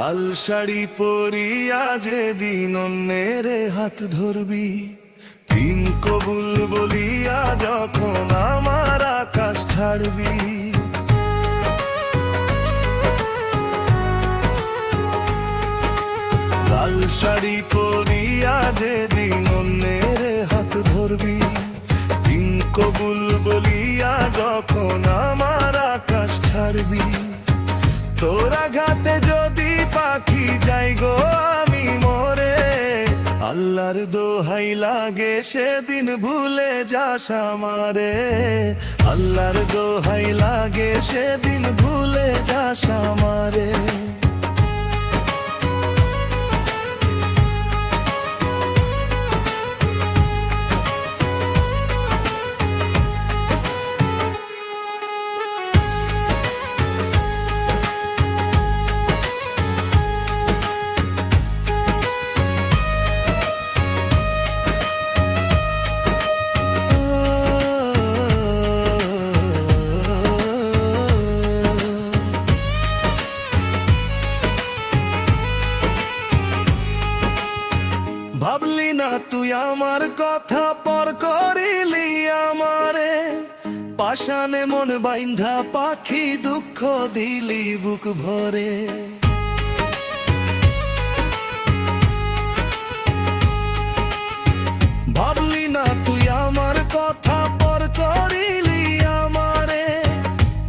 লাল শাড়ি পরিয়া যেদিন অন্যের হাত ধরবি, দিন কবুল বলিয়া যখন আমার আকাশ ছাড়বি। লাল শাড়ি পরিয়া যেদিন অন্যের হাত ধরবি, দিন কবুল বলিয়া যখন আমার আকাশ ছাড়বি। তোর আঘাতে যদি পাখি যাই গো আমি মরে, আল্লাহর দোহাই লাগে সেদিন ভুলে যাস আমারে। আল্লাহর দোহাই লাগে সেদিন ভুলে যাস আমারে। ভাবলি না তুই আমার কথা, পর করিলি আমারে। পাষাণে মন বাইন্ধা পাখি দুঃখ দিলি বুক ভরে। ভাবলি না তুই আমার কথা, পর করিলি আমারে।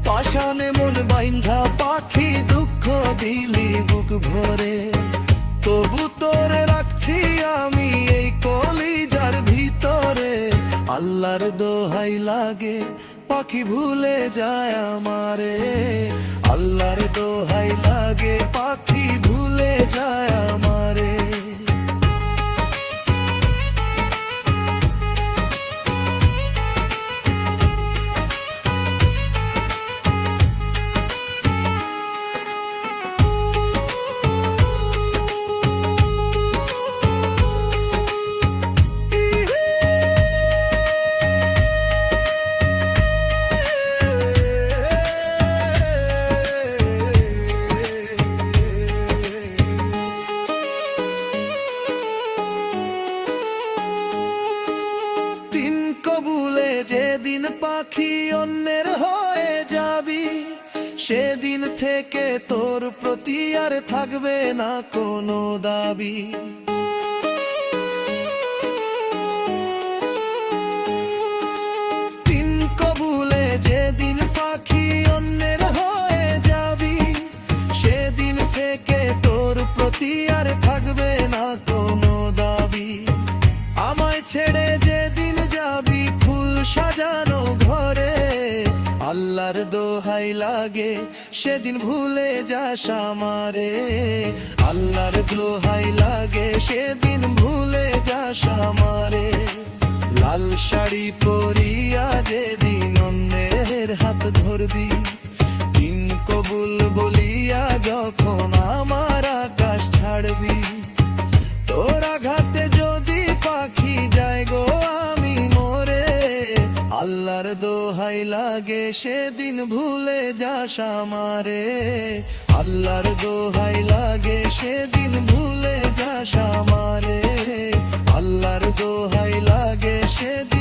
পাষাণে মন বাইন্ধা পাখি দুঃখ দিলি বুক ভরে। তবু তোরে রাখছি আমি এই কলিজার ভিতরে। আল্লাহর দোহাই লাগে পাখি ভুলে যায় আমারে। আল্লাহর দোহাই লাগে পাখি ভুলে যায় আমারে। কবুলে যেদিন পাখি অন্যের হয়ে যাবি, সেদিন থেকে তোর প্রতি আর থাকবে না কোনো দাবি। তিন কবুলে যেদিন পাখি অন্যের হয়ে যাবি, সেদিন থেকে তোর প্রতি আর থাকবে না কোনো দাবি। আমায় ছেড়ে যেদিন যাবি ফুল সাজানো ঘরে, আল্লাহর দোহাই লাগে সেদিন ভুলে যাস আমারে। আল্লাহর দোহাই লাগে সেদিন ভুলে যাস আমারে। লাল শাড়ি পরিয়া যেদিন অন্যের হাত ধরবি, দিন কবুল বলিয়া যখন আমার আকাশ ছাড়বি। তোর আঘাতে যদি পাখি যায় গো আমি মরে, আল্লাহর দোহাই লাগে সেদিন ভুলে যাস আমারে। আল্লাহর দোহাই লাগে সেদিন ভুলে যাস আমারে। আল্লাহর দোহাই লাগে সেদিন